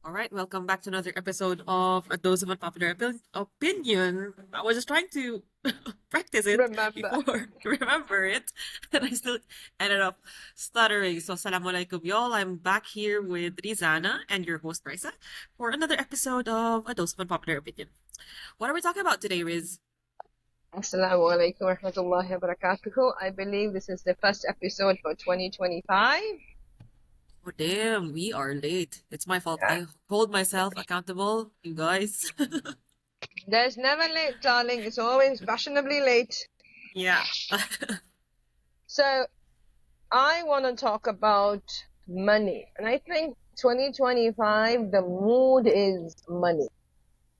All right, welcome back to another episode of A Dose of Unpopular Opinion. I was just trying to practice it Remember. before to remember it, and I still ended up stuttering. So, Assalamualaikum, y'all. I'm back here with Rizana and your host, Raisa, for another episode of A Dose of Unpopular Opinion. What are we talking about today, Riz? Assalamu alaikum wa rahmatullahi wa barakatuhu. I believe this is the first episode for 2025. Oh, damn, we are late. It's my fault. Yeah. I hold myself accountable, you guys. There's never late, darling. It's always fashionably late. Yeah. So, I want to talk about money. And I think 2025, the mood is money.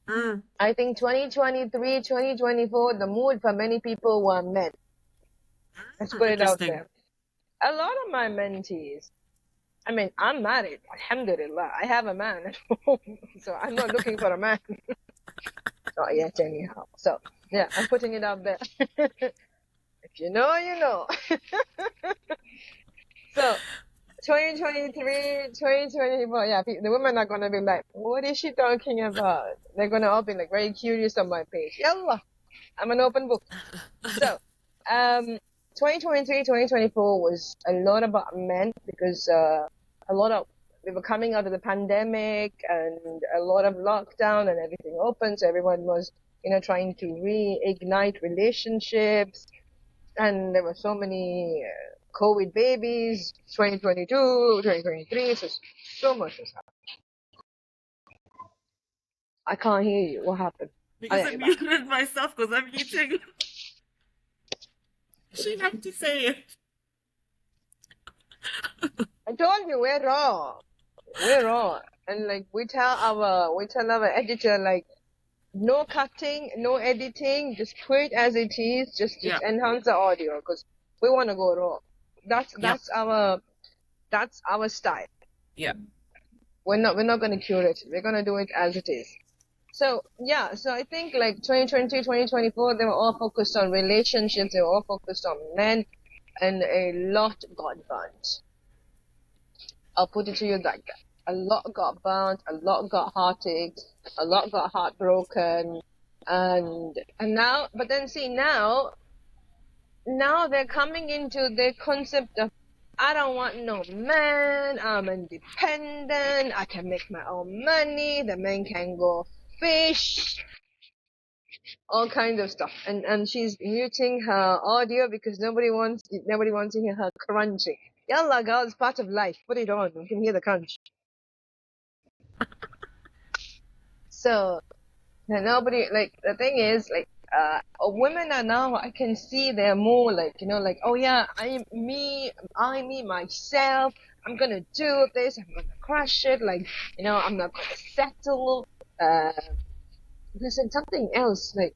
Mm, I think 2023, 2024, the mood for many people were men. Let's put it out interesting. there. A lot of my mentees, I mean, I'm married, alhamdulillah. I have a man at home, so I'm not looking for a man. Not yet, anyhow. So, yeah, I'm putting it out there. If you know, you know. So, 2023, 2024, yeah, the women are going to be like, what is she talking about? They're going to all be like very curious on my page. Yallah, I'm an open book. So, 2023, 2024 was a lot about men because we were coming out of the pandemic and a lot of lockdown and everything open. So everyone was, trying to reignite relationships. And there were so many COVID babies, 2022, 2023. So much was happening. I can't hear you. What happened? Oh, Because yeah, I you're back. muted myself because I'm eating. She have to say it. I told you we're raw. We're raw. And like we tell our editor like no cutting, no editing, just put it as it is, just Yeah. enhance the audio because we want to go raw. That's Yep. that's our style. Yeah. We're not going to curate it. We're going to do it as it is. So yeah, so I think like 2020, 2024, they were all focused on relationships. They were all focused on men, and a lot got burnt. I'll put it to you like that. A lot got burnt, a lot got heartaches, a lot got heartbroken, and now, but then see now they're coming into the concept of I don't want no man, I'm independent, I can make my own money, the man can go fish, all kinds of stuff. And she's muting her audio because nobody wants to hear her crunching. Yalla girl, it's part of life. Put it on. You can hear the crunch. So nobody like the thing is like women are now I can see they're more like like oh yeah I me myself I'm gonna do this I'm gonna crush it like I'm not gonna settle uh there's something else like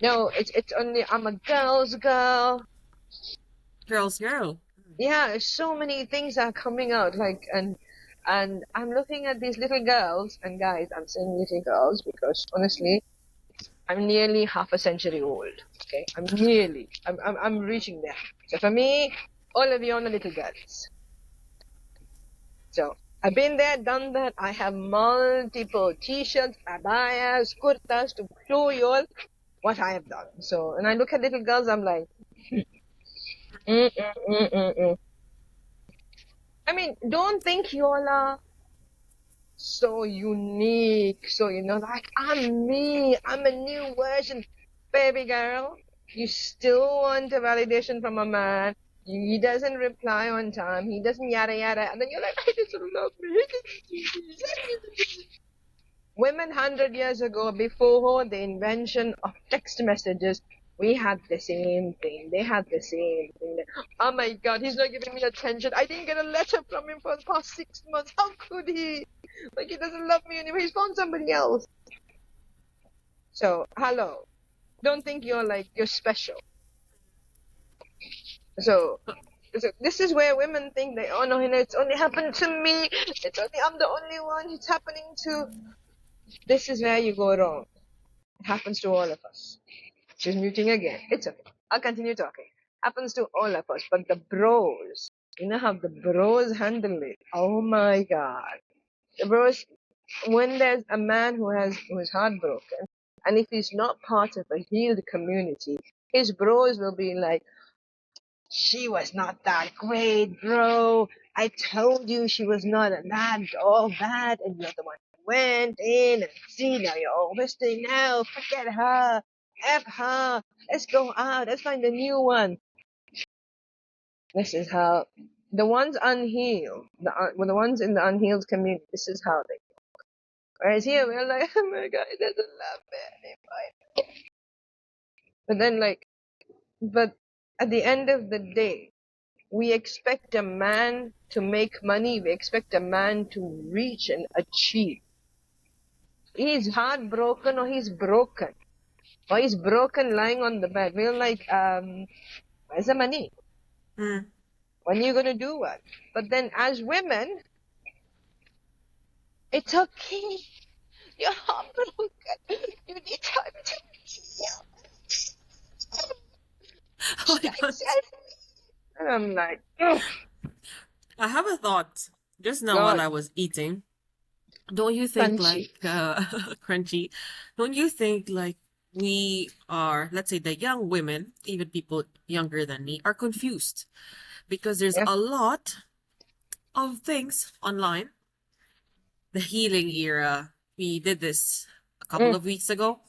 no it's only I'm a girl's girl. Girls, girl. Yeah, so many things are coming out like and I'm looking at these little girls and guys I'm saying little girls because honestly I'm nearly half a century old. Okay, I'm reaching there. So for me, all of you are little girls. So I've been there, done that. I have multiple t-shirts, abayas, kurtas to show you all what I have done. So, and I look at little girls, I'm like, mm, mm, mm, mm, mm. I mean, don't think you all are so unique. So, like, I'm me. I'm a new version. Baby girl, you still want a validation from a man. He doesn't reply on time. He doesn't yada yada. And then you're like, I just love me. Women 100 years ago, before the invention of text messages, we had the same thing. They had the same thing. Oh my God, he's not giving me attention. I didn't get a letter from him for the past 6 months. How could he? Like, he doesn't love me anymore. He's found somebody else. So, hello. Don't think you're special. So this is where women think they, oh no, it's only happened to me. I'm the only one. It's happening to. This is where you go wrong. It happens to all of us. She's muting again. It's okay. I'll continue talking. Happens to all of us. But the bros, how the bros handle it. Oh my God. The bros, when there's a man who's heartbroken, and if he's not part of a healed community, his bros will be like, she was not that great, bro. I told you she was not all that, and you're the one who went in and see, now you're all listening now. Forget her. F her. Let's go out. Let's find a new one. This is how the ones unhealed, the ones in the unhealed community, this is how they. Whereas here we're like, oh my god, he doesn't love me anymore. But then but at the end of the day, we expect a man to make money. We expect a man to reach and achieve. He's heartbroken or he's broken. Or he's broken lying on the bed. We're like, where's the money? Mm. When are you going to do what? But then as women, it's okay. You're heartbroken. You need time to heal. Oh my God. And I'm like, ugh. I have a thought just now God. while I was eating. Don't you think Crunchy. crunchy? Don't you think like we are, let's say the young women, even people younger than me, are confused because there's Yeah. a lot of things online. The healing era, we did this a couple of weeks ago.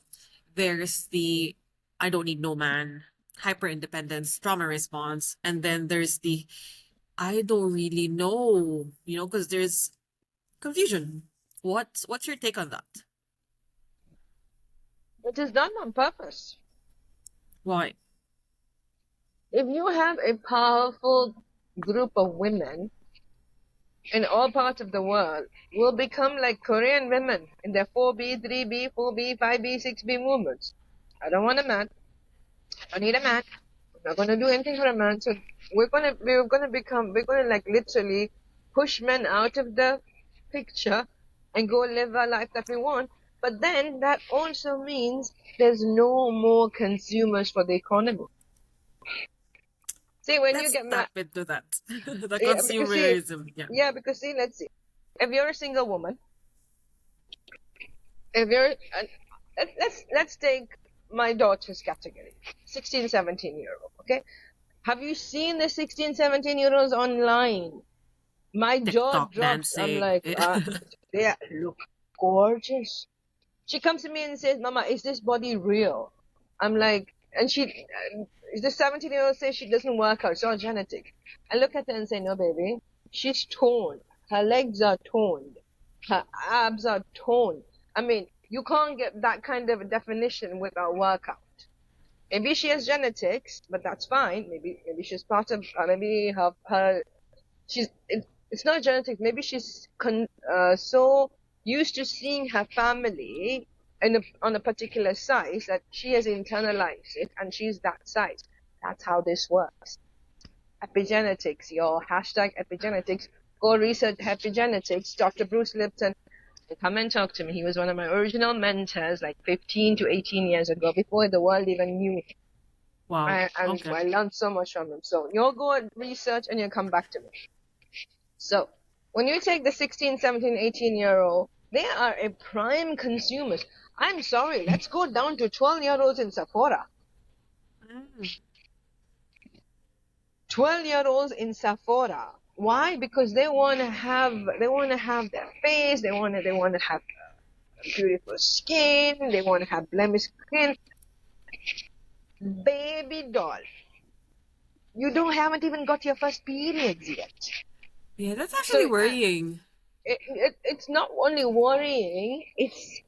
There's the I don't need no man, hyper independence, trauma response, and then there's the I don't really know, because there's confusion. What's your take on that? It is done on purpose. Why? If you have a powerful group of women in all parts of the world, will become like Korean women in their 4B, 3B, 4B, 5B, 6B movements. I don't want a man. I need a man. I'm not gonna do anything for a man. So we're gonna like literally push men out of the picture and go live our life that we want. But then that also means there's no more consumers for the economy. See, when you Let's get mad, tap into that. The yeah, because see, consumerism. Yeah. yeah, because see, let's see. If you're a single woman, if you're, let's take my daughter's category, 16, 17-year-old, okay? Have you seen the 16, 17-year-olds online? My jaw TikTok drops. I'm dancing. like, they look gorgeous. She comes to me and says, Mama, is this body real? I'm like, and the 17-year-old says she doesn't work out, it's all genetic. I look at her and say, no, baby, she's toned. Her legs are toned. Her abs are toned. I mean, you can't get that kind of a definition without workout. Maybe she has genetics, but that's fine. Maybe she's part of, maybe it's not genetics. Maybe she's so used to seeing her family on a particular size that she has internalized it, and she's that size. That's how this works. Epigenetics, your hashtag epigenetics. Go research epigenetics. Dr. Bruce Lipton, come and talk to me. He was one of my original mentors, like 15 to 18 years ago, before the world even knew. Wow. And Okay. I learned so much from him. So you'll go and research and you'll come back to me. So when you take the 16, 17, 18-year-old, they are a prime consumers. I'm sorry, let's go down to 12-year-olds in Sephora. 12-year-olds in Sephora. Why? Because they want to have their face. They want to have beautiful skin. They want to have blemished skin. Baby doll, you haven't even got your first periods yet. Yeah, that's actually worrying. It's not only worrying, it's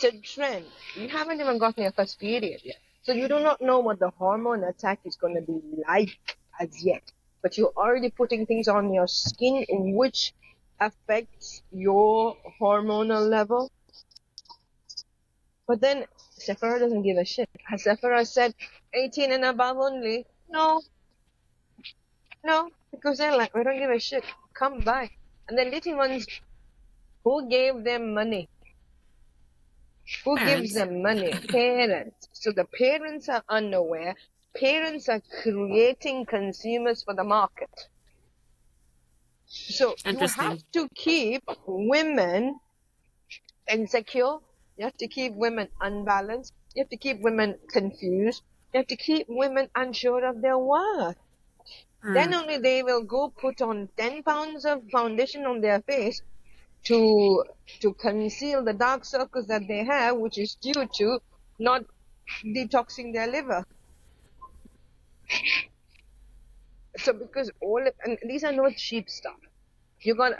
a trend. You haven't even gotten your first period yet. So you do not know what the hormone attack is going to be like as yet. But you're already putting things on your skin which affects your hormonal level. But then Sephora doesn't give a shit. Has Sephora said 18 and above only? No, because they're like, we don't give a shit. Come by. And the little ones, who gave them money? Who gives Parents. them money? Parents. So the parents are unaware. Parents are creating consumers for the market. So you Interesting. have to keep women insecure. You have to keep women unbalanced. You have to keep women confused. You have to keep women unsure of their worth. Then only they will go put on 10 pounds of foundation on their face to conceal the dark circles that they have, which is due to not detoxing their liver. So because and these are not cheap stuff. You got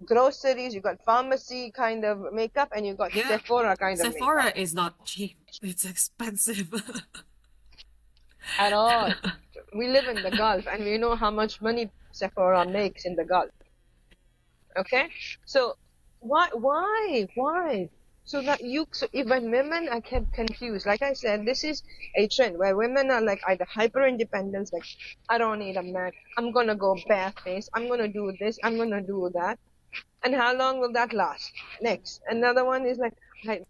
groceries, you got pharmacy kind of makeup, and you got Yeah. Sephora kind of makeup. Sephora is not cheap. It's expensive. At all. We live in the Gulf, and we know how much money Sephora makes in the Gulf. Okay, so why? So even women are kept confused. Like I said, this is a trend where women are like either hyper independent, like I don't need a man. I'm gonna go barefaced. I'm gonna do this. I'm gonna do that. And how long will that last? Next, another one is like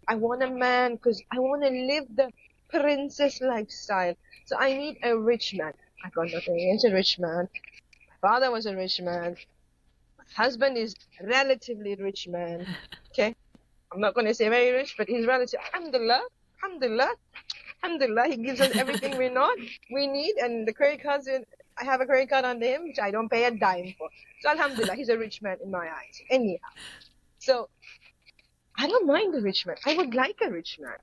I want a man because I want to live the princess lifestyle. So I need a rich man. I got nothing against a rich man. My father was a rich man. Husband is relatively rich man. Okay, I'm not going to say very rich, but he's relative. Alhamdulillah, alhamdulillah, alhamdulillah. He gives us everything we need, and the credit cards. I have a credit card on him, which I don't pay a dime for. So alhamdulillah, he's a rich man in my eyes. Anyhow, so I don't mind a rich man. I would like a rich man.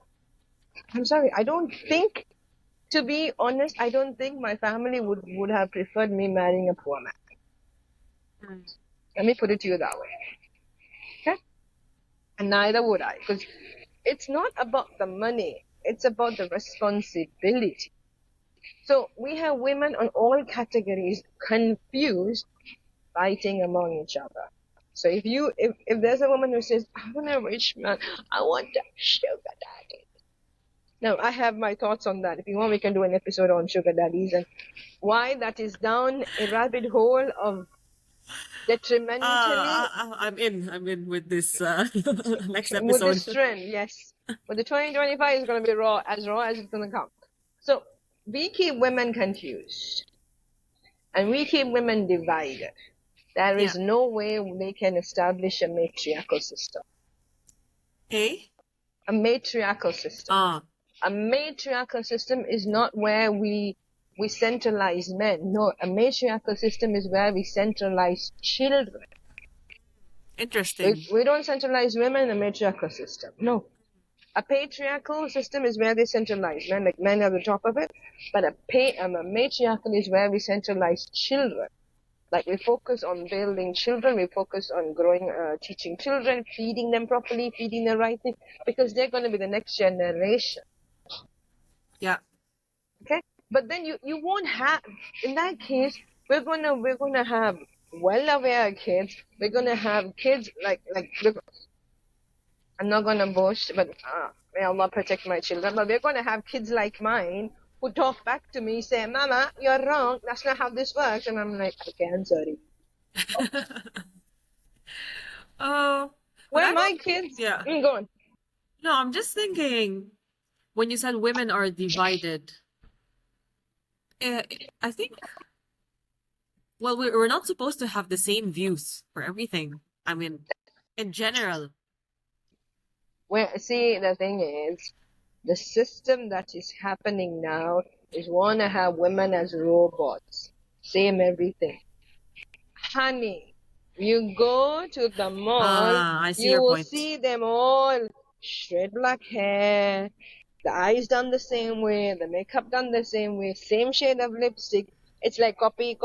I'm sorry, I don't think. To be honest, I don't think my family would have preferred me marrying a poor man. Let me put it to you that way. Okay? And neither would I. Because it's not about the money. It's about the responsibility. So we have women on all categories confused, fighting among each other. So if there's a woman who says, I want a rich man, I want a sugar daddy. Now, I have my thoughts on that. If you want, we can do an episode on sugar daddies and why that is down a rabbit hole of detrimentally. I'm in with this next episode. With this trend, yes. But the 2025 is going to be raw as it's going to come. So we keep women confused. And we keep women divided. There is no way they can establish a matriarchal system. A matriarchal system. A matriarchal system is not where we centralize men. No, a matriarchal system is where we centralize children. Interesting. We don't centralize women in a matriarchal system. No. A patriarchal system is where they centralize men, like men are the top of it. But a matriarchal is where we centralize children. Like we focus on building children, we focus on growing, teaching children, feeding them properly, feeding the right thing, because they're going to be the next generation. Yeah. Okay, but then you won't have. In that case, we're gonna have well-aware kids. We're gonna have kids like. I'm not gonna boast, but may Allah protect my children. But we're gonna have kids like mine who talk back to me, say, "Mama, you're wrong. That's not how this works." And I'm like, "Okay, I'm sorry." Well, my kids. Yeah. Go on. No, I'm just thinking. When you said women are divided, I think, well, we're not supposed to have the same views for everything. I mean, in general. Well, see, the thing is, the system that is happening now is want to have women as robots. Same everything. Honey, you go to the mall, you will see them all straight black hair, the eyes done the same way, the makeup done the same way, same shade of lipstick. It's like copy.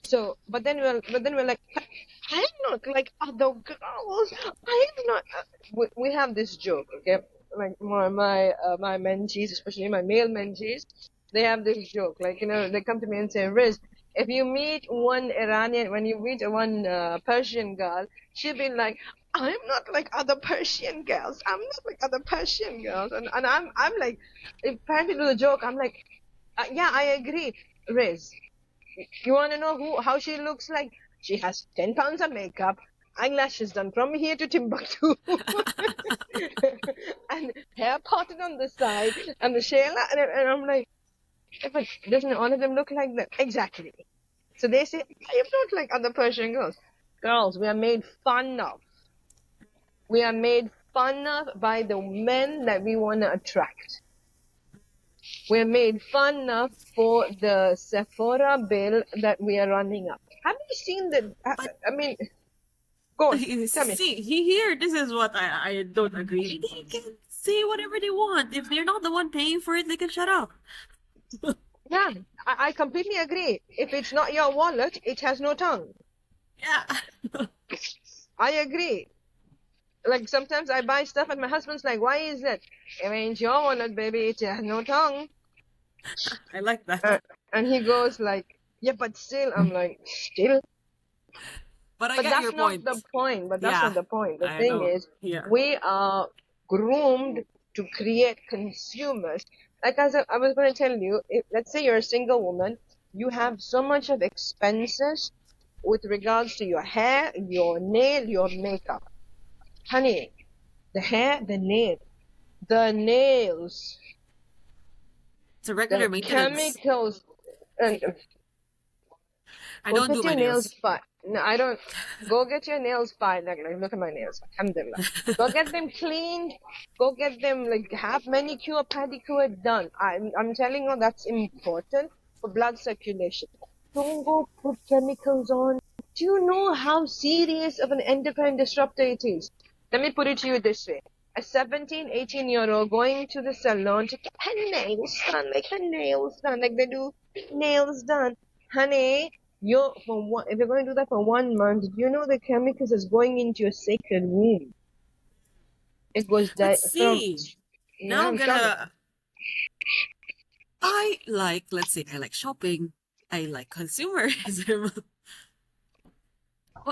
So, but then we're like, I'm not like other girls. I'm not. We have this joke, okay? Like my mentees, especially my male mentees, they have this joke. Like, you know, they come to me and say, Riz, if you meet one Iranian, when you meet one Persian girl, she'll be like, I'm not like other Persian girls. I'm not like other Persian girls. And I'm like, apparently to the joke, I'm like, yeah, I agree, Riz. You want to know how she looks like? She has 10 pounds of makeup, eyelashes done from here to Timbuktu, and hair parted on the side, and the shayla, and I'm like, but doesn't all of them look like that? Exactly. So they say, I am not like other Persian girls. girls, we are made fun of. We are made fun of by the men that we want to attract. We're made fun of for the Sephora bill that we are running up. Have you seen the? But I mean, go on, tell me. see, here, this is what I don't agree. They can say whatever they want. If they're not the one paying for it, they can shut up. Yeah, I completely agree. If it's not your wallet, it has no tongue. Yeah. I agree. Like sometimes I buy stuff and my husband's like, "Why is it? It ain't your wallet, baby. It has no tongue." I like that. And he goes like, "Yeah, but still." I'm like, "Still." But I But get that's your not point. the point. But that's Yeah, not the point. The I thing know. is, Yeah. we are groomed to create consumers. Like as I was going to tell you, if, let's say you're a single woman, you have so much of expenses with regards to your hair, your nail, your makeup. Honey, the hair, the nails, It's a regular the maintenance. chemicals, and I go don't do get my your nails nails. filed. No, I don't. Go get your nails filed. Like, look at my nails. Alhamdulillah. Go get them cleaned. Go get them, like, have manicure, pedicure done. I'm telling you, that's important for blood circulation. Don't go put chemicals on. Do you know how serious of an endocrine disruptor it is? Let me put it to you this way. A 17, 18-year-old going to the salon to get her nails done, like they do nails done. Honey, if you're going to do that for 1 month, do you know the chemicals is going into your sacred womb? It goes But from, see, now yeah, I'm tell me. gonna. Let's say, I like shopping. I like consumerism.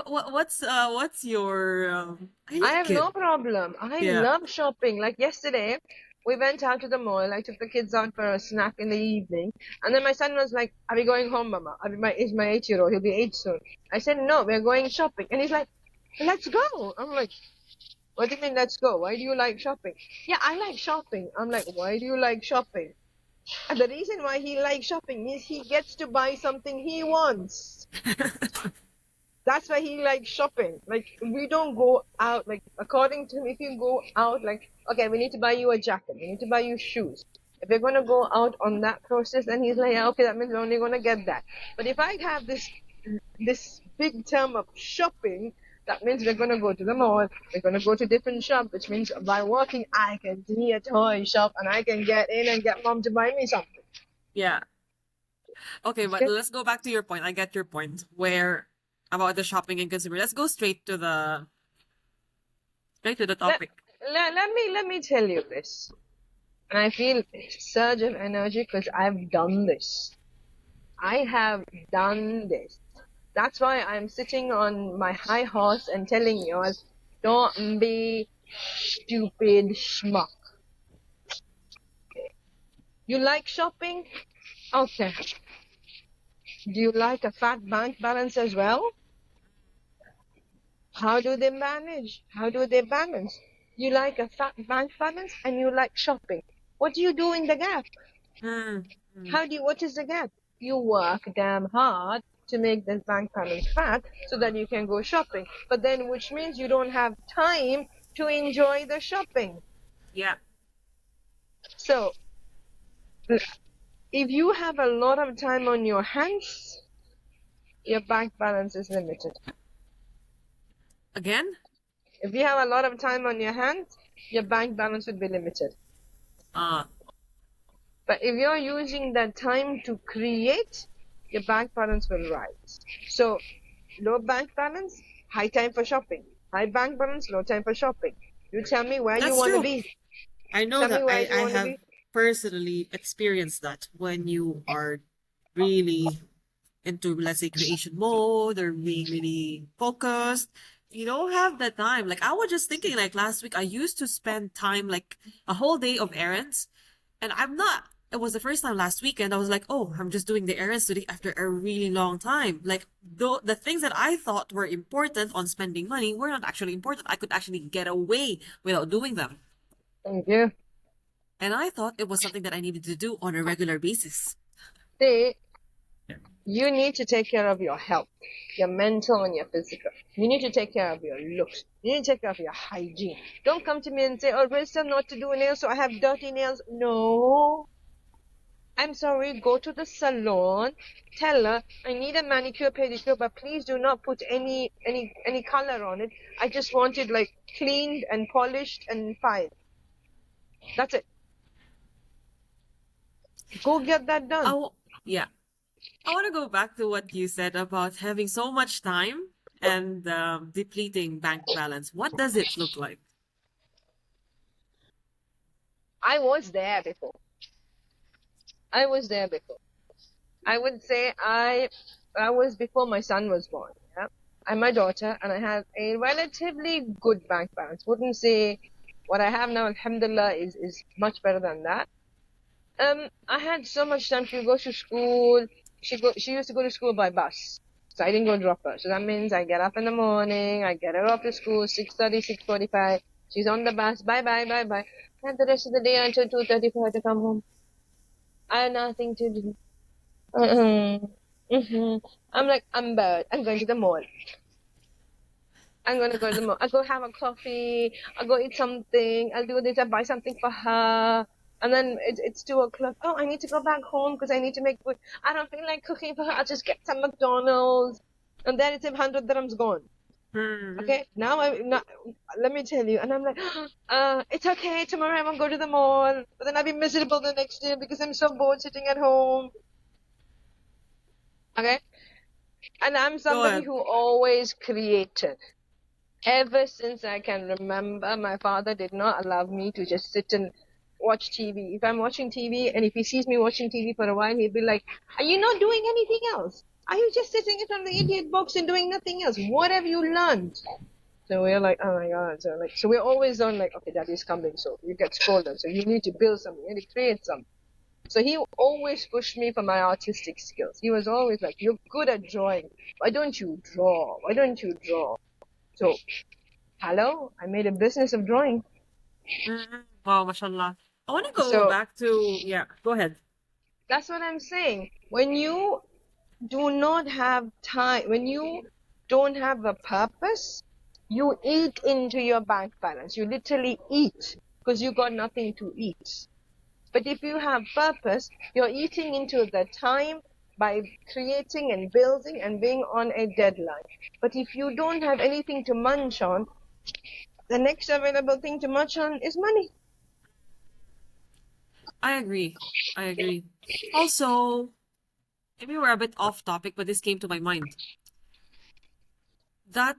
What's your? I I have like it. no problem. I Yeah. love shopping. Like yesterday, we went out to the mall. I took the kids out for a snack in the evening. And then my son was like, "Are we going home, Mama?" He's my 8-year-old. He'll be 8 soon. I said, "No, we're going shopping." And he's like, "Let's go." I'm like, "What do you mean, let's go? Why do you like shopping?" "Yeah, I like shopping." I'm like, "Why do you like shopping?" And the reason why he likes shopping is he gets to buy something he wants. That's why he likes shopping. Like, we don't go out, like, according to him, if you go out, like, okay, we need to buy you a jacket, we need to buy you shoes. If we're going to go out on that process, then he's like, yeah, okay, that means we're only going to get that. But if I have this big term of shopping, that means we're going to go to the mall, we're going to go to different shops, which means by walking, I can see a toy shop and I can get in and get mom to buy me something. Yeah. Okay, but let's go back to your point. I get your point. Where about the shopping and consumer. Let's go straight to the Let, topic. let me tell you this. And I feel a surge of energy because I've done this. I have done this. That's why I'm sitting on my high horse and telling you all, don't be stupid schmuck. You like shopping? Okay. Do you like a fat bank balance as well? How do they manage? How do they balance? You like a fat bank balance and you like shopping. What do you do in the gap? Mm, What is the gap? You work damn hard to make the bank balance fat so that you can go shopping. But then, which means you don't have time to enjoy the shopping. yeah. So, if you have a lot of time on your hands, your bank balance is limited. Again? If you have a lot of time on your hands, your bank balance would be limited. Uh, But if you're using that time to create, your bank balance will rise. So, low bank balance, high time for shopping. High bank balance, low time for shopping. You tell me where you that's want to true. be. I know Tell me that where I, you I want to have be. personally experienced that when you are really into, let's say, creation mode or being really focused, you don't have the time. Like I was just thinking, like last week, I used to spend time like a whole day of errands, and I'm not. It was the first time last weekend. I was like, oh, I'm just doing the errands today after a really long time. Like the things that I thought were important on spending money were not actually important. I could actually get away without doing them. Thank you. And I thought it was something that I needed to do on a regular basis. See, You need to take care of your health, your mental and your physical. You need to take care of your looks. You need to take care of your hygiene. Don't come to me and say, oh, Risa, not to do nails, so I have dirty nails. No. I'm sorry, go to the salon, tell her, I need a manicure, pedicure, but please do not put any color on it. I just want it like cleaned and polished and fine. That's it. Go get that done. Yeah. I want to go back to what you said about having so much time and depleting bank balance. What does it look like? I was there before. I would say I was before my son was born. Yeah, I'm my daughter, and I have a relatively good bank balance. Wouldn't say what I have now, alhamdulillah, is much better than that. I had so much time. She would go to school. She used to go to school by bus, so I didn't go drop her. So that means I get up in the morning, I get her off to school, 6:30, 6:45. She's on the bus. Bye. And the rest of the day until 2:30 for her to come home. I had nothing to do. I'm like, I'm bored. I'm going to the mall. I'm going to go to the mall. I'll go have a coffee. I'll go eat something. I'll do this. I'll buy something for her. And then it's 2 o'clock. Oh, I need to go back home because I need to make food. I don't feel like cooking for her. I'll just get some McDonald's. And then it's 100 dirhams gone. Okay, now let me tell you. And I'm like, it's okay. Tomorrow I won't go to the mall. But then I'll be miserable the next day because I'm so bored sitting at home. Okay? And I'm somebody who always created. Ever since I can remember, my father did not allow me to just sit and watch TV. If I'm watching TV and if he sees me watching TV for a while, he'd be like, are you not doing anything else? Are you just sitting in front of the idiot box and doing nothing else? What have you learned? So we're like, oh my God. So we're always on like, okay, daddy's coming, so you get scolded. So you need to build something, you need to create something. So he always pushed me for my artistic skills. He was always like, you're good at drawing. Why don't you draw? So, hello, I made a business of drawing. Wow, mashallah. I want to go back to, go ahead. That's what I'm saying. When you do not have time, when you don't have a purpose, you eat into your bank balance. You literally eat because you got nothing to eat. But if you have purpose, you're eating into the time by creating and building and being on a deadline. But if you don't have anything to munch on, the next available thing to munch on is money. I agree. Also, maybe we're a bit off topic, but this came to my mind. That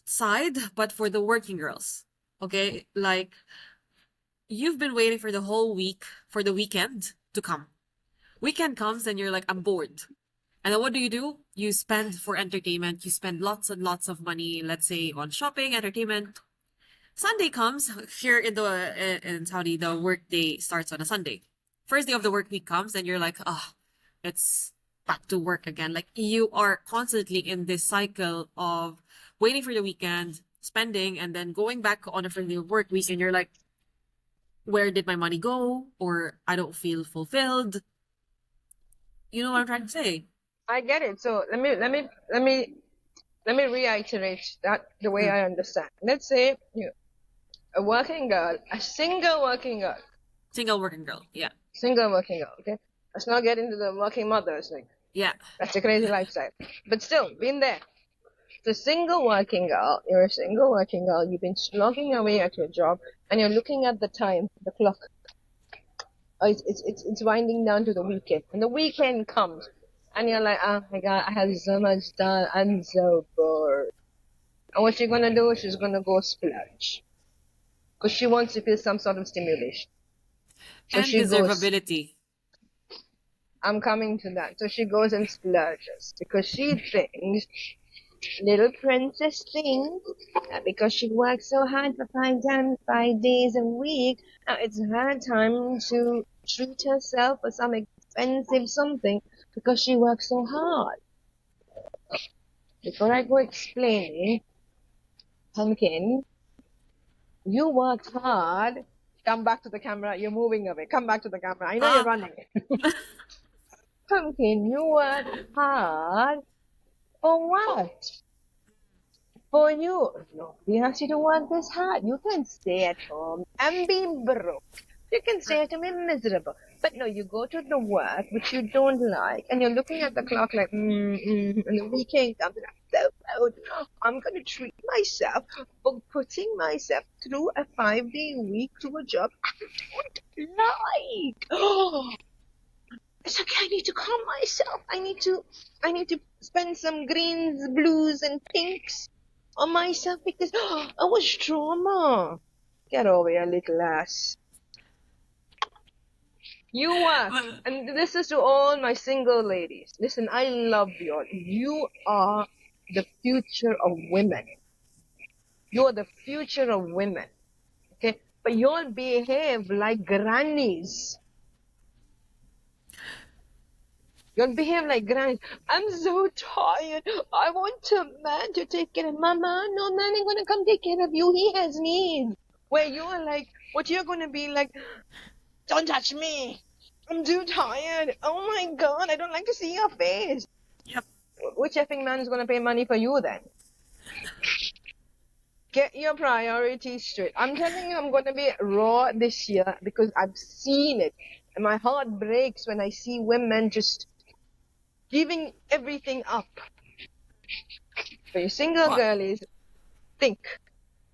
side, but for the working girls. Okay? Like, you've been waiting for the whole week for the weekend to come. Weekend comes and you're like, I'm bored. And then what do? You spend for entertainment. You spend lots and lots of money, let's say, on shopping, entertainment. Sunday comes. Here in Saudi, the work day starts on a Sunday. First day of the work week comes and you're like, it's back to work again. Like, you are constantly in this cycle of waiting for the weekend, spending, and then going back on a Friday work week and you're like, where did my money go? Or I don't feel fulfilled. You know what I'm trying to say? I get it. So let me reiterate that the way I understand. Let's say a working girl, a single working girl. Single working girl, yeah. Single working girl, okay? Let's not get into the working mothers thing. Yeah. That's a crazy lifestyle. But still, been there. The single working girl, you're a single working girl, you've been slogging away at your job, and you're looking at the time, the clock. It's winding down to the weekend. And the weekend comes, and you're like, oh my God, I have so much done, I'm so bored. And what she's gonna do, she's gonna go splurge. Because she wants to feel some sort of stimulation. So and deservability. I'm coming to that. So she goes and splurges because she thinks, little princess thinks, that because she works so hard for 5 days a week, now it's her time to treat herself for some expensive something because she works so hard. Before I go explaining, Pumpkin, you worked hard. Come back to the camera. You're moving away. Come back to the camera. I know you're running. come can you work hard for what? For you. Nobody has you to work this hard. You can stay at home and be broke. You can stay at home and miserable. But no, you go to the work which you don't like, and you're looking at the clock like, and the weekend comes, and I'm so proud. I'm going to treat myself for putting myself through a 5-day week through a job I don't like. It's okay. I need to calm myself. I need to spend some greens, blues, and pinks on myself because I was trauma. Get over your little ass. You work, Well, and this is to all my single ladies. Listen, I love you all. You are the future of women. You are the future of women. Okay, but you all behave like grannies. You'll behave like grannies. I'm so tired. I want a man to take care of Mama. No man ain't gonna come take care of you. He has needs. Where you're like, what you're gonna be like, don't touch me. I'm too tired. Oh my God, I don't like to see your face. yep. Which effing man is gonna pay money for you then? Get your priorities straight. I'm telling you, I'm gonna be raw this year because I've seen it. And my heart breaks when I see women just giving everything up. For you single What? girlies, think.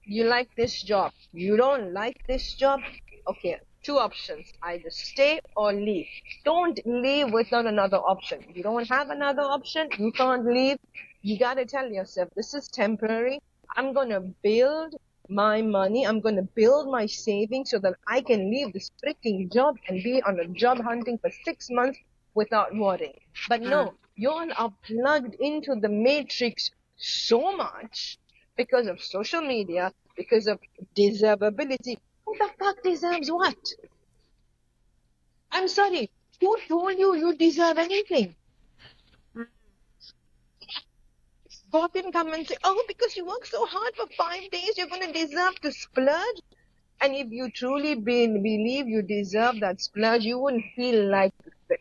You like this job. You don't like this job? Okay, two options. Either stay or leave. Don't leave without another option. If you don't have another option, you can't leave. You gotta tell yourself, this is temporary. I'm gonna build my money. I'm gonna build my savings so that I can leave this freaking job and be on a job hunting for 6 months without worrying. But no, you all are plugged into the matrix so much because of social media, because of deservability. Who the fuck deserves what? I'm sorry. Who told you you deserve anything? God didn't come and say, oh, because you work so hard for 5 days, you're going to deserve to splurge. And if you truly believe you deserve that splurge, you wouldn't feel like,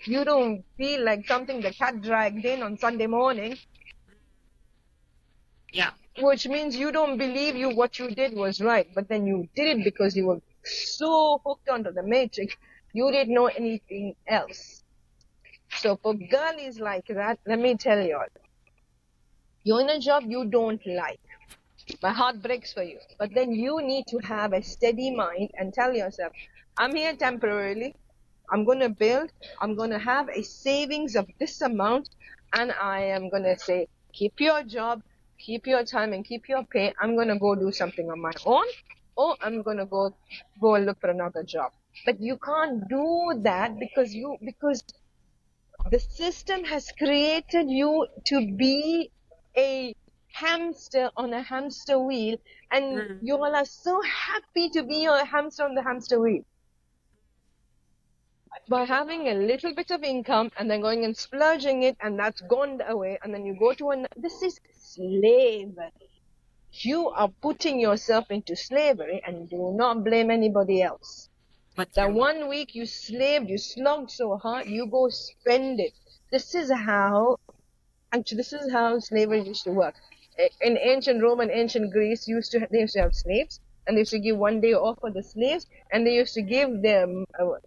you don't feel like something the cat dragged in on Sunday morning. Yeah. Which means you don't believe what you did was right, but then you did it because you were so hooked onto the matrix, you didn't know anything else. So for girlies like that, let me tell you all, you're in a job you don't like. My heart breaks for you. But then you need to have a steady mind and tell yourself, I'm here temporarily. I'm going to build. I'm going to have a savings of this amount. And I am going to say, keep your job, keep your time, and keep your pay. I'm going to go do something on my own. Or I'm going to go and look for another job. But you can't do that because the system has created you to be a hamster on a hamster wheel, and you all are so happy to be a hamster on the hamster wheel. By having a little bit of income and then going and splurging it, and that's gone away, and then you go to this is slave. You are putting yourself into slavery, and do not blame anybody else. But That you're 1 week you slaved, you slogged so hard, you go spend it. This is how slavery used to work. In ancient Rome and ancient Greece, they used to have slaves, and they used to give 1 day off for the slaves, and they used to give their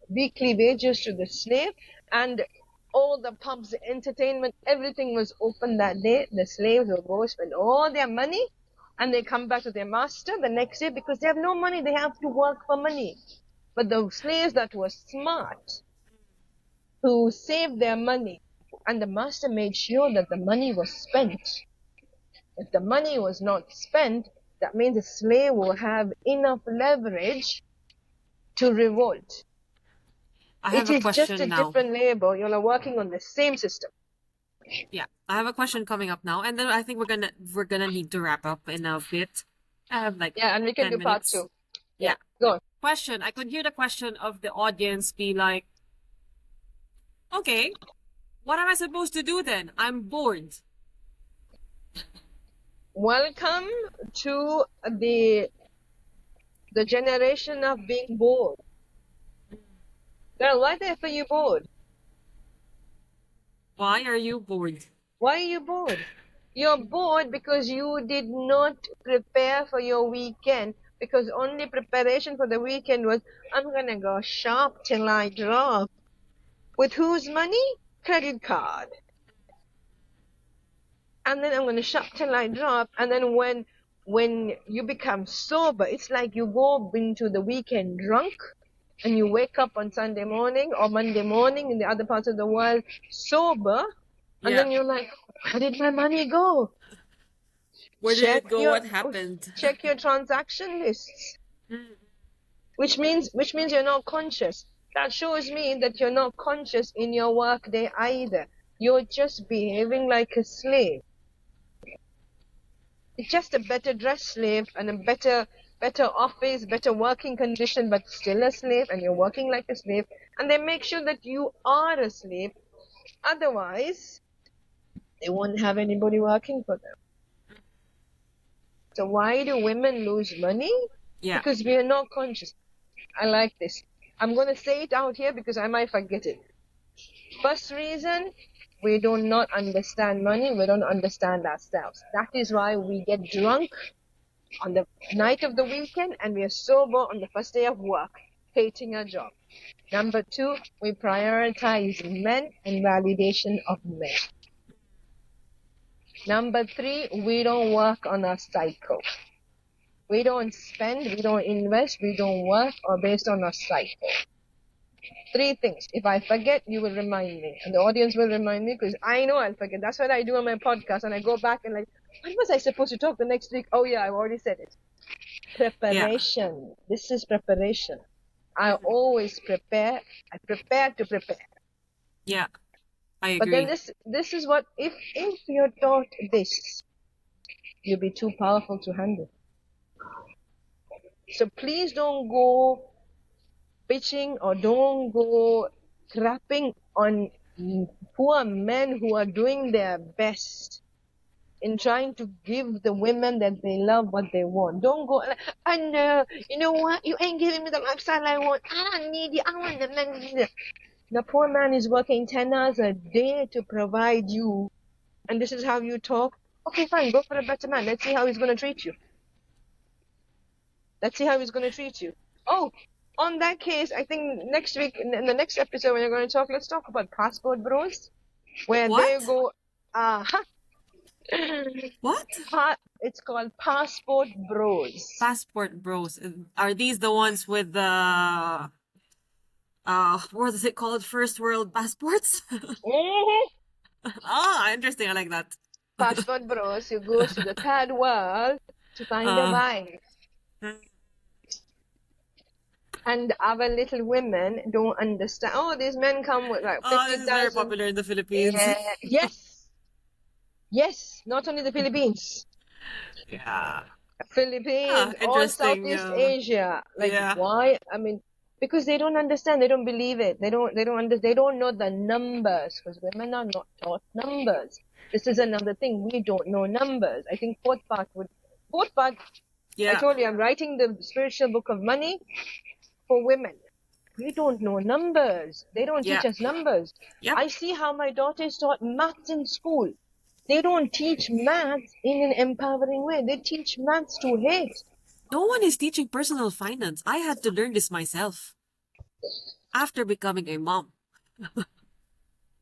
weekly wages to the slave, and all the pubs, entertainment, everything was open that day. The slaves will go spend all their money, and they come back to their master the next day because they have no money. They have to work for money. But the slaves that were smart, who saved their money, and the master made sure that the money was spent. If the money was not spent, that means the slave will have enough leverage to revolt. I It have a is just a question now. different label. You're working on the same system. Yeah, I have a question coming up now, and then I think we're gonna need to wrap up in a bit. I have like Yeah, and we can 10 do part minutes. 2. Yeah. Go on. Question. I could hear the question of the audience be like, okay, what am I supposed to do then? I'm bored. Welcome to the generation of being bored. Girl, why the F are you bored? Why are you bored? Why are you bored? You're bored because you did not prepare for your weekend. Because only preparation for the weekend was, I'm gonna go shop till I drop. With whose money? Credit card. And then I'm gonna shop till I drop. And then when you become sober, it's like you go into the weekend drunk and you wake up on Sunday morning or Monday morning in the other parts of the world sober, and Yeah. then you're like, where did my money go? Where did Check it go? your What happened? check your transaction lists, Mm. which means you're not conscious. That shows me that you're not conscious in your work day either. You're just behaving like a slave. It's just a better dressed slave and a better office, better working condition, but still a slave, and you're working like a slave, and they make sure that you are a slave. Otherwise, they won't have anybody working for them. So why do women lose money? Yeah. Because we are not conscious. I like this. I'm going to say it out here because I might forget it. First reason, we do not understand money. We don't understand ourselves. That is why we get drunk on the night of the weekend and we are sober on the first day of work, hating our job. Number two, we prioritize men and validation of men. Number three, we don't work on our cycle. We don't spend, we don't invest, we don't work or based on our cycle. Three things. If I forget, you will remind me. And the audience will remind me because I know I'll forget. That's what I do on my podcast. And I go back and like, what was I supposed to talk the next week? Oh yeah, I've already said it. Yeah. Preparation. This is preparation. I Mhm. always prepare. I prepare to prepare. Yeah. I But then agree. this is what, if you're taught this, you'll be too powerful to handle. So please don't go bitching or don't go crapping on poor men who are doing their best in trying to give the women that they love what they want. Don't go, and you know what? You ain't giving me the lifestyle I want. I don't need you. I want the man. The poor man is working 10 hours a day to provide you, and this is how you talk. Okay, fine. Go for a better man. Let's see how he's going to treat you. Let's see how he's going to treat you. Oh, on that case, I think next week, in the next episode, when you're going to talk, let's talk about passport bros, where they What? go, What? it's called passport bros. Passport bros. Are these the ones with the what is it called? First world passports? Mhm. Ah, interesting. I like that. Passport bros who goes to the third world to find a Uh, wife. And our little women don't understand. Oh, these men come with like oh, this is very 50,000. popular in the Philippines. Yes, yes, not only the Philippines. Yeah. Philippines, Ah, all interesting. Southeast Asia. Like Yeah. why? I mean, because they don't understand. They don't believe it. They don't know the numbers because women are not taught numbers. This is another thing. We don't know numbers. I think fourth part. I Yeah. told you I'm writing the spiritual book of money for women. We don't know numbers. They don't Yeah. teach us numbers. Yep. I see how my daughter is taught maths in school. They don't teach maths in an empowering way. They teach maths to hate. No one is teaching personal finance. I had to learn this myself after becoming a mom.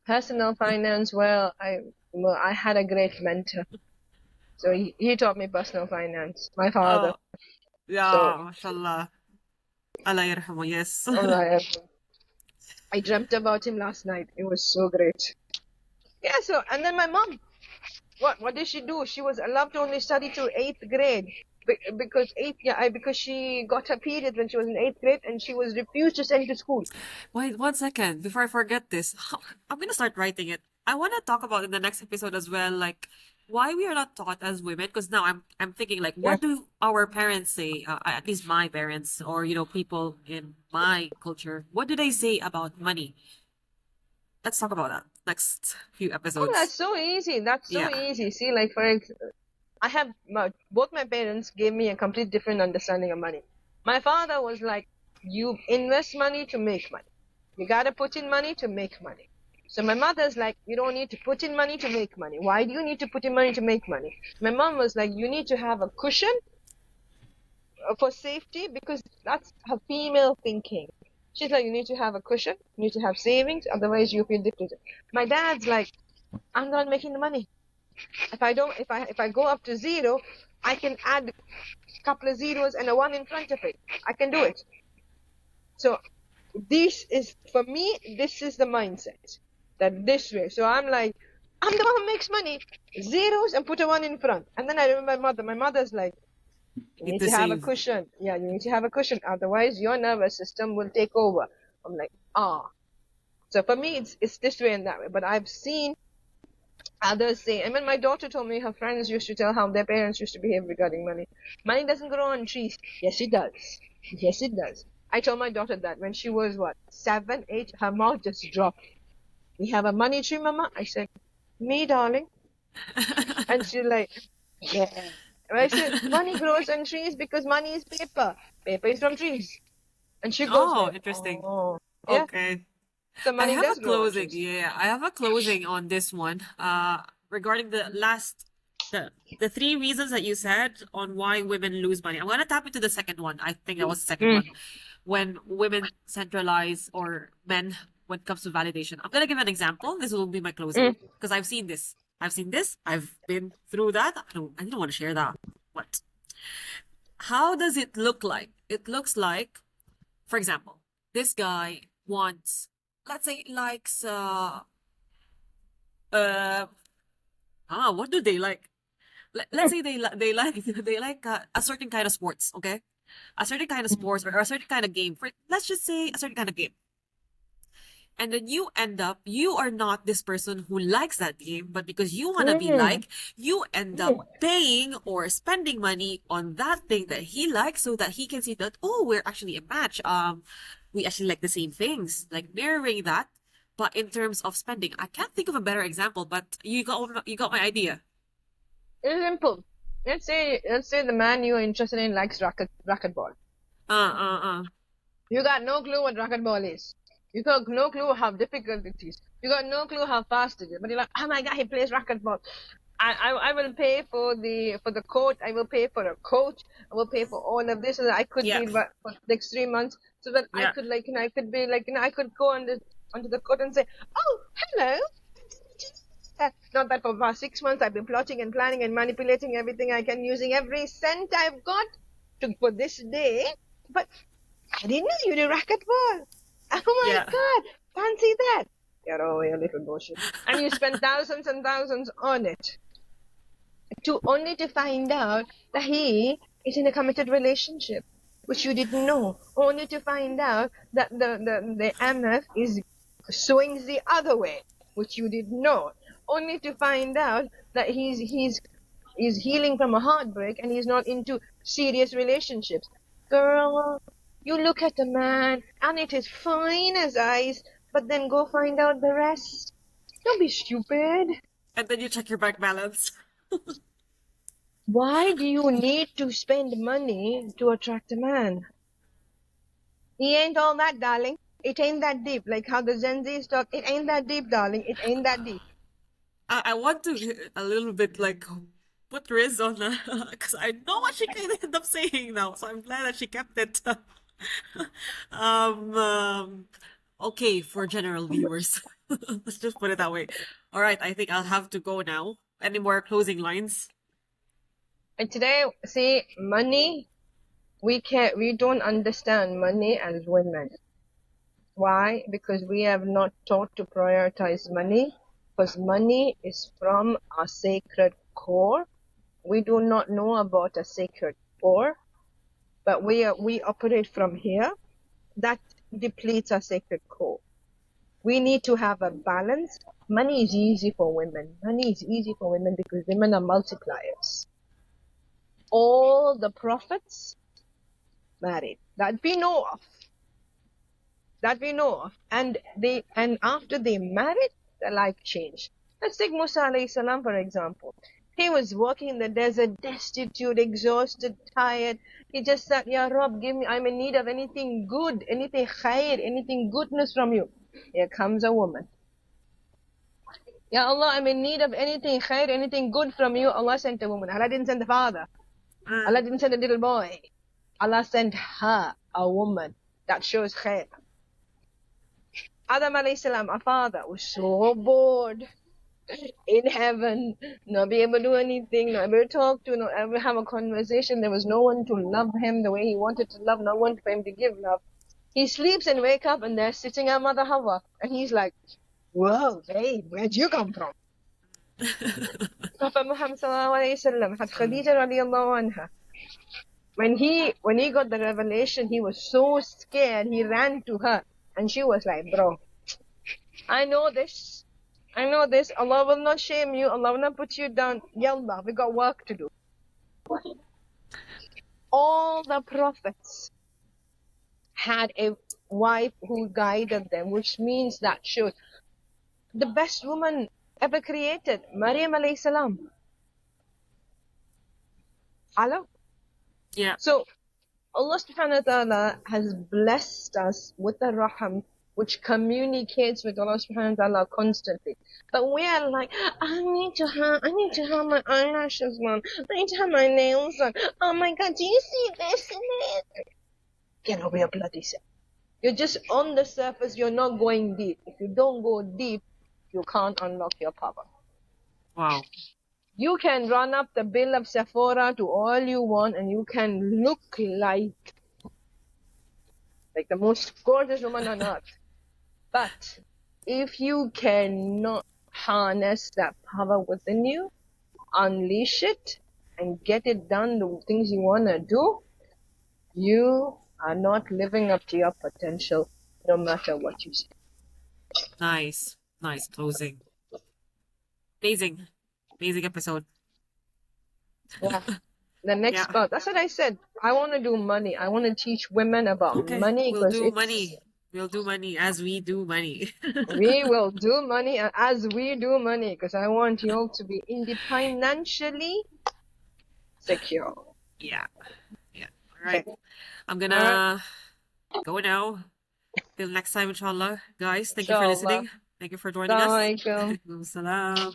Personal finance, well, I had a great mentor. So he taught me personal finance, my father. Oh, So yeah, mashallah. Allah yarhamu, yes. I, I dreamt about him last night. It was so great. Yeah, so, and then my mom, what did she do? She was allowed to only study till 8th grade. Because she got her period when she was in 8th grade and she was refused to send to school. Wait, 1 second before I forget this. I'm gonna start writing it. I want to talk about in the next episode as well, like why we are not taught as women. Because now I'm thinking like, Yeah. what do our parents say? At least my parents, or people in my culture. What do they say about money? Let's talk about that next few Oh, that's episodes. so easy. That's so Yeah. easy. See, like I have both my parents gave me a complete different understanding of money. My father was like, you invest money to make money. You gotta put in money to make money. So my mother's like, you don't need to put in money to make money. Why do you need to put in money to make money? My mom was like, you need to have a cushion for safety, because that's her female thinking. She's like, you need to have a cushion, you need to have savings, otherwise you feel depleted. My dad's like, I'm not making the money. If I go up to zero, I can add a couple of zeros and a one in front of it. I can do it. So this is, for me, this is the mindset. That this way. So I'm like, I'm the one who makes money. Zeros and put a one in front. And then I remember my mother. My mother's like, you need to have a cushion. Yeah, you need to have a cushion. Otherwise, your nervous system will take over. I'm like, So for me, it's this way and that way. But I've seen others say, and when my daughter told me her friends used to tell how their parents used to behave regarding money. Money doesn't grow on trees. Yes, it does. Yes, it does. I told my daughter that when she was, 7, 8, her mouth just dropped. We have a money tree, Mama? I said, me, darling. And she's like, yeah. And I said, money grows on trees because money is paper. Paper is from trees. And she goes, Interesting. Yeah. Okay. So money does grow on closing. trees. Yeah, I have a closing on this one. Regarding the 3 reasons that you said on why women lose money. I'm gonna tap into the second one. I think that was the second one. When women centralize, or men, when it comes to validation. I'm gonna give an example. This will be my closing because I've seen this. I've been through that. I don't want to share that. What? How does it look like? It looks like, for example, this guy wants, let's say, likes what do they like? Let's say they like a certain kind of sports, okay? A certain kind of sports, or a certain kind of game. Let's just say a certain kind of game. And then you are not this person who likes that game, but because you want to be like, you end up paying or spending money on that thing that he likes, so that he can see that, oh, we're actually a match. We actually like the same things, like mirroring that. But in terms of spending, I can't think of a better example, but you got my idea. It's simple. Let's say the man you're interested in likes racquetball. You got no clue what racquetball is. You got no clue how difficult it is. You got no clue how fast it is. But you're like, oh my God, he plays racquetball. I will pay for the coach. I will pay for a coach. I will pay for all of this, so that I could be for the next 3 months, so that I could I could go onto the court and say, oh, hello. Not that for the past 6 months I've been plotting and planning and manipulating everything I can, using every cent I've got for this day. But I didn't know you do racquetball. Oh my God, fancy that. You're a little bullshit. And you spend thousands and thousands on it. Only to find out that he is in a committed relationship, which you didn't know. Only to find out that the MF swings the other way, which you didn't know. Only to find out that he's healing from a heartbreak and he's not into serious relationships. Girl, you look at the man and it is fine as ice, but then go find out the rest. Don't be stupid. And then you check your bank balance. Why do you need to spend money to attract a man? He ain't all that, darling. It ain't that deep. Like how the Gen Z's talk, it ain't that deep, darling. It ain't that deep. I want to a little bit like put Riz on, because I know what she can end up saying now, so I'm glad that she kept it. Okay, for general viewers. Let's just put it that way. All right, I think I'll have to go now. Any more closing lines? And today, see, money, we don't understand money as women. Why? Because we have not taught to prioritize money. Because money is from our sacred core. We do not know about a sacred core, but we operate from here. That depletes our sacred core. We need to have a balance. Money is easy for women. Money is easy for women because women are multipliers. All the prophets married. That we know of. And after they married, their life changed. Let's take Musa alayhi salam, for example. He was walking in the desert, destitute, exhausted, tired. He just said, Ya Rabb, give me, I'm in need of anything good, anything khair, anything goodness from you. Here comes a woman. Ya Allah, I'm in need of anything khair, anything good from you. Allah sent a woman. Allah didn't send the father. Allah didn't send a little boy. Allah sent her, a woman, that shows khair. Adam alayhi salam, our father, was so bored in heaven, not be able to do anything, not able to talk to, not able to have a conversation. There was no one to love him the way he wanted to love, no one for him to give love. He sleeps and wake up and they're sitting at Mother Hawa. And he's like, whoa, babe, where'd you come from? Prophet Muhammad sallallahu alayhi wasallam, Khadija radiallahu anha. When he got the revelation, he was so scared, he ran to her. And she was like, bro, I know this. Allah will not shame you. Allah will not put you down. Yallah, we got work to do. All the prophets had a wife who guided them, which means that shows the best woman ever created, Maryam alayhi salam. Hello? Yeah. So Allah subhanahu wa ta'ala has blessed us with the raham, which communicates with Allah subhanahu wa ta'ala constantly. But we are like, I need to have my eyelashes done. I need to have my nails done. Oh my God, do you see this in it? Get over your bloody self. You're just on the surface, you're not going deep. If you don't go deep, you can't unlock your power. Wow. You can run up the bill of Sephora to all you want and you can look like the most gorgeous woman on earth. But if you cannot harness that power within you, unleash it, and get it done, the things you want to do, you are not living up to your potential, no matter what you say. Nice. Nice closing. Amazing. Amazing episode. Yeah. The next part, that's what I said. I want to do money. I want to teach women about money. We'll do money. We'll do money as we do money. We will do money as we do money, because I want you all to be financially secure. Yeah. Yeah. All right. I'm gonna go now. Till next time, inshallah. Guys, thank you for listening. Thank you for joining us. Assalamualaikum. Salam.